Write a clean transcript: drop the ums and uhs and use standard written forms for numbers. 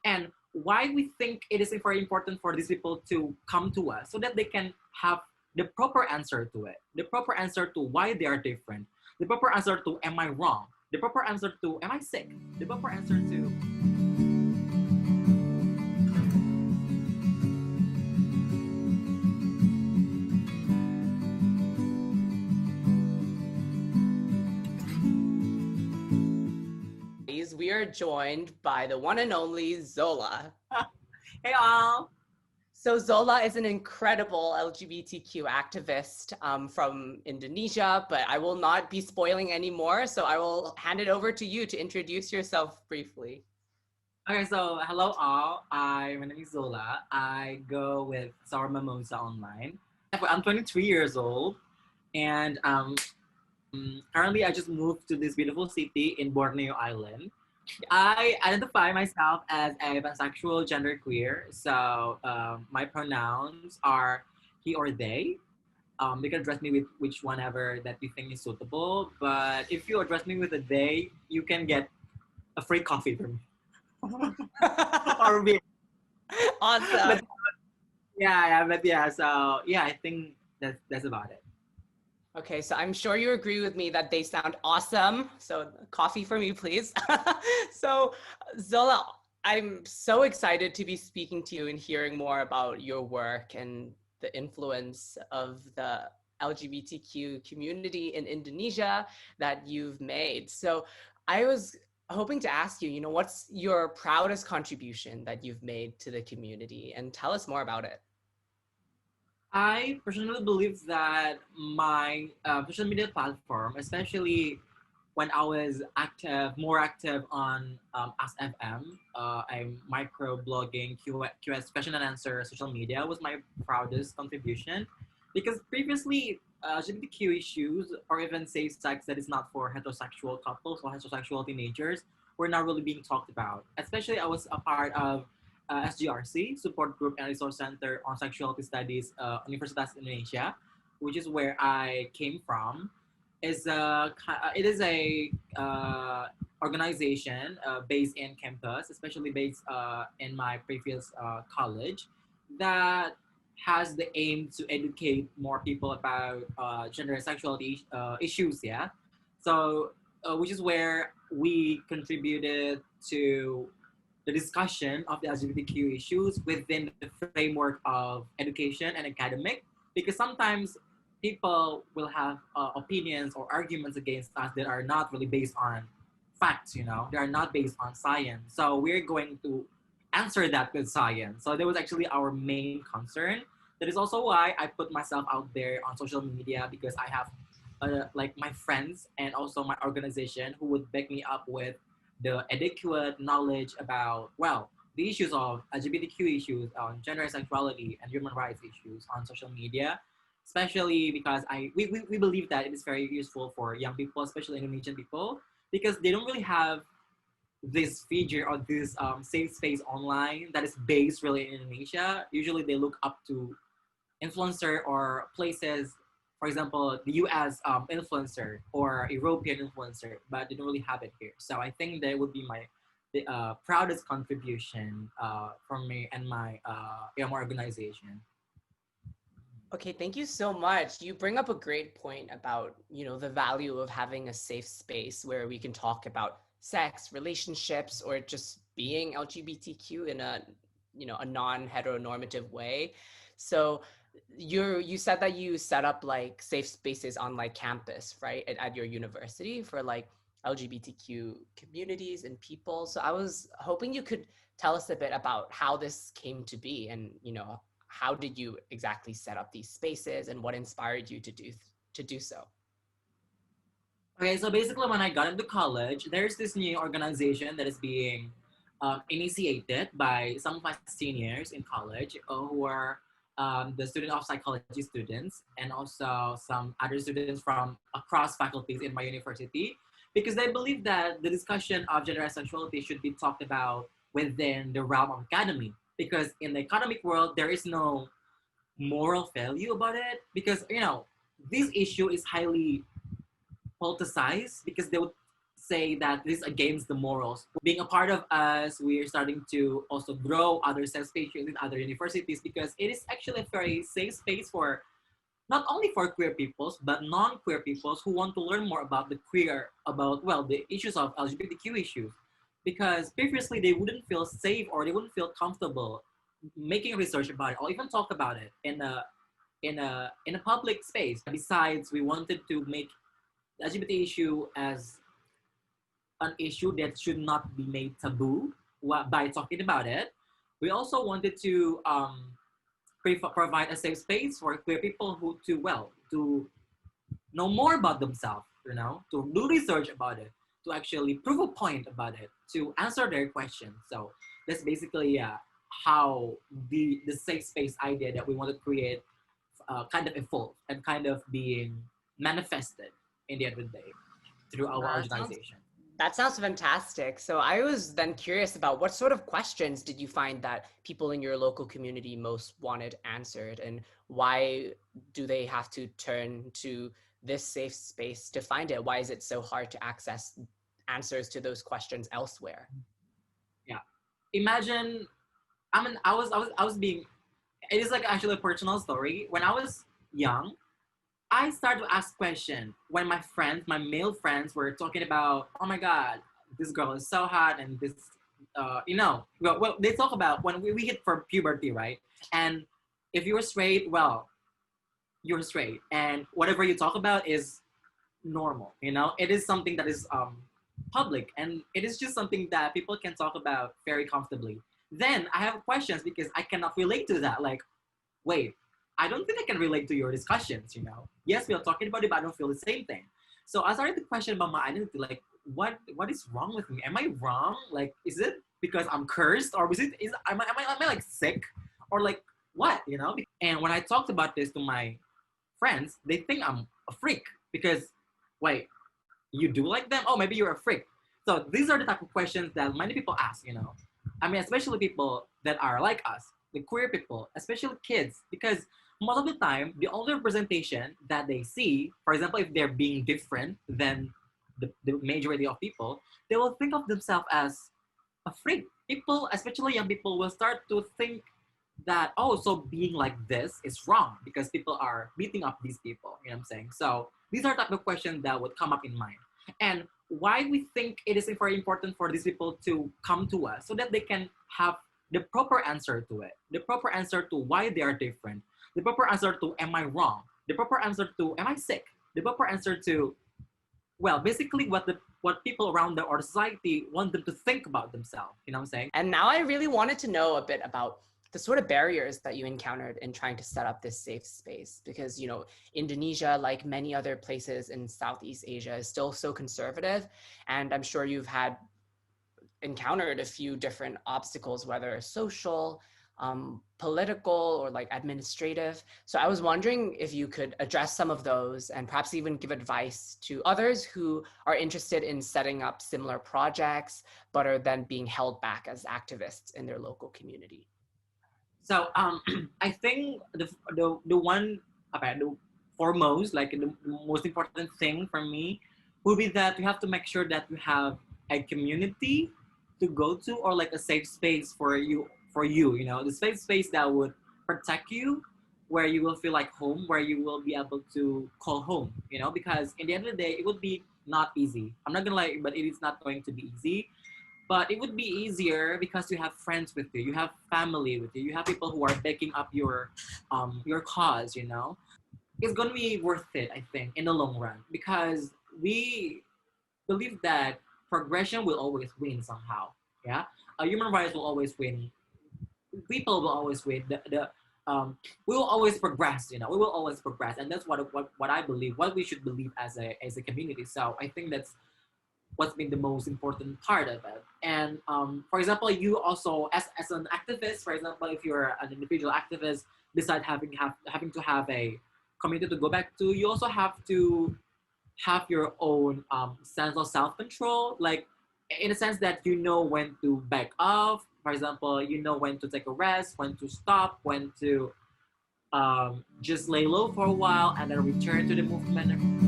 and why we think it is very important for these people to come to us so that they can have the proper answer to it, the proper answer to why they are different, the proper answer to am I wrong, the proper answer to am I sick, the proper answer to We are joined by the one and only Zola. Hey all. So Zola is an incredible LGBTQ activist from Indonesia, but I will not be spoiling any more, so I will hand it over to you to introduce yourself briefly. Okay, so hello all. My name is Zola. I go with Sour Mimosa online. I'm 23 years old, and currently I just moved to this beautiful city in Borneo Island. I identify myself as a pansexual genderqueer, so my pronouns are he or they. You can address me with which one ever that you think is suitable, but if you address me with a they, you can get a free coffee from me. Or beer. Awesome. So yeah, I think that's about it. Okay, so I'm sure you agree with me that they sound awesome. So coffee for me, please. So Zola, I'm so excited to be speaking to you and hearing more about your work and the influence of the LGBTQ community in Indonesia that you've made. So I was hoping to ask you, what's your proudest contribution that you've made to the community, and tell us more about it. I personally believe that my social media platform, especially when I was more active on AskFM, I'm micro blogging, QS question and answer, social media was my proudest contribution, because previously LGBTQ issues or even safe sex that is not for heterosexual couples or heterosexual teenagers were not really being talked about. Especially I was a part of SGRC, Support Group and Resource Center on Sexuality Studies, Universitas Indonesia, which is where I came from. It is a organization based in campus, especially based in my previous college, that has the aim to educate more people about gender and sexuality issues. Yeah, so which is where we contributed to the discussion of the LGBTQ issues within the framework of education and academic, because sometimes people will have opinions or arguments against us that are not really based on facts, they are not based on science. So we're going to answer that with science. So that was actually our main concern. That is also why I put myself out there on social media, because I have like my friends and also my organization who would back me up with the adequate knowledge about, well, the issues of LGBTQ issues on gender and sexuality and human rights issues on social media, especially because we believe that it is very useful for young people, especially Indonesian people, because they don't really have this feature or this safe space online that is based really in Indonesia. Usually they look up to influencer or places, for example, the US influencer or European influencer, but they don't really have it here. So I think that would be the proudest contribution from me and my organization. Okay, thank you so much. You bring up a great point about, the value of having a safe space where we can talk about sex, relationships, or just being LGBTQ in a non-heteronormative way. So you said that you set up like safe spaces on like campus, right, at your university for like LGBTQ communities and people. So I was hoping you could tell us a bit about how this came to be, and how did you exactly set up these spaces, and what inspired you to do so? Okay, so basically when I got into college, there's this new organization that is being initiated by some of my seniors in college who are the student of psychology students, and also some other students from across faculties in my university, because they believe that the discussion of gender and sexuality should be talked about within the realm of academy, because in the academic world there is no moral value about it, because this issue is highly politicized, because they would say that this is against the morals. Being a part of us, we are starting to also grow other safe spaces in other universities because it is actually a very safe space for not only for queer peoples but non-queer peoples who want to learn more about the queer, about well the issues of LGBTQ issues, because previously they wouldn't feel safe or they wouldn't feel comfortable making research about it or even talk about it in a public space. Besides, we wanted to make the LGBT issue as an issue that should not be made taboo by talking about it. We also wanted to provide a safe space for queer people who to know more about themselves, to do research about it, to actually prove a point about it, to answer their questions. So that's basically how the safe space idea that we want to create kind of evolved and kind of being manifested in the end of the day through our That sounds organization. that sounds fantastic. So I was then curious about what sort of questions did you find that people in your local community most wanted answered, and why do they have to turn to this safe space to find it? Why is it so hard to access answers to those questions elsewhere? Yeah, imagine. I was being. It is like actually a personal story. When I was young, I started to ask questions when my male friends were talking about, oh my God, this girl is so hot and this, well, they talk about when we hit for puberty, right? And if you're straight, well, you're straight. And whatever you talk about is normal, It is something that is public and it is just something that people can talk about very comfortably. Then I have questions because I cannot relate to that. Like, wait, I don't think I can relate to your discussions. Yes, we are talking about it, but I don't feel the same thing. So I started to question about my identity, like, what is wrong with me? Am I wrong? Like, is it because I'm cursed, or am I like sick, or like what? And when I talked about this to my friends, they think I'm a freak because, wait, you do like them? Oh, maybe you're a freak. So these are the type of questions that many people ask. I mean, especially people that are like us, the queer people, especially kids, because most of the time, the only representation that they see, for example, if they're being different than the majority of people, they will think of themselves as a freak. People, especially young people, will start to think that, oh, so being like this is wrong because people are beating up these people. You know what I'm saying? So these are type of questions that would come up in mind. And why we think it is very important for these people to come to us so that they can have the proper answer to it, the proper answer to why they are different, the proper answer to am I wrong, the proper answer to am I sick, the proper answer to, well, basically what people around them or society want them to think about themselves. You know what I'm saying? And now I really wanted to know a bit about the sort of barriers that you encountered in trying to set up this safe space, because Indonesia, like many other places in Southeast Asia, is still so conservative, and I'm sure you've encountered a few different obstacles, whether social, political, or like administrative. So I was wondering if you could address some of those and perhaps even give advice to others who are interested in setting up similar projects but are then being held back as activists in their local community. So I think the one the foremost, like the most important thing for me would be that you have to make sure that you have a community to go to, or like a safe space for you, the safe space that would protect you, where you will feel like home, where you will be able to call home, because in the end of the day, it would be not easy. I'm not gonna lie, but it is not going to be easy. But it would be easier because you have friends with you have family with you have people who are backing up your cause. It's gonna be worth it, I think, in the long run, because we believe that progression will always win somehow. Yeah, human rights will always win. People will always win. We will always progress. We will always progress, and that's what I believe. What we should believe as a community. So I think that's what's been the most important part of it. And for example, you also as an activist, for example, if you're an individual activist, beside having to have a community to go back to, you also have to have your own sense of self-control, like in a sense that you know when to back off. For example, you know when to take a rest, when to stop, when to just lay low for a while and then return to the movement.